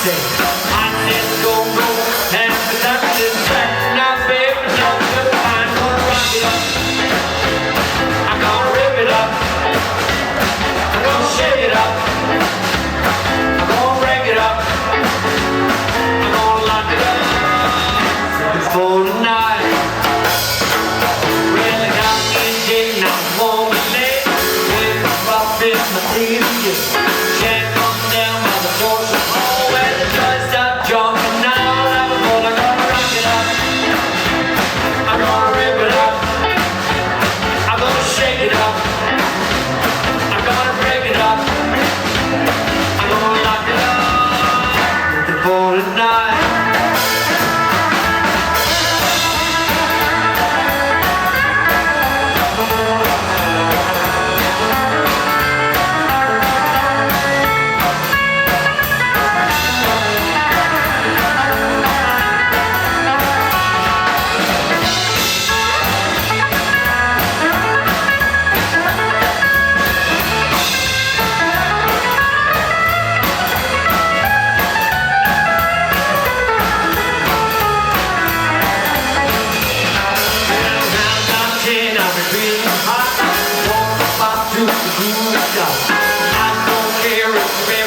say, I said go, go, and the touch is back. Now baby, don't you mind, gonna rock it up. I'm gonna rip it up. I'm gonna shake it up. I'm gonna break it up. I'm gonna lock it up for tonight. Well, I got me digging, I'm warm and late. With the rock in my teeth, can't come down by the doors of home. When the joy stop jumping now, I'm gonna rock it up. I'm gonna rip it up. I'm gonna shake it up. I'm gonna break it up. I'm gonna lock it up for tonight. To the groove, I don't care if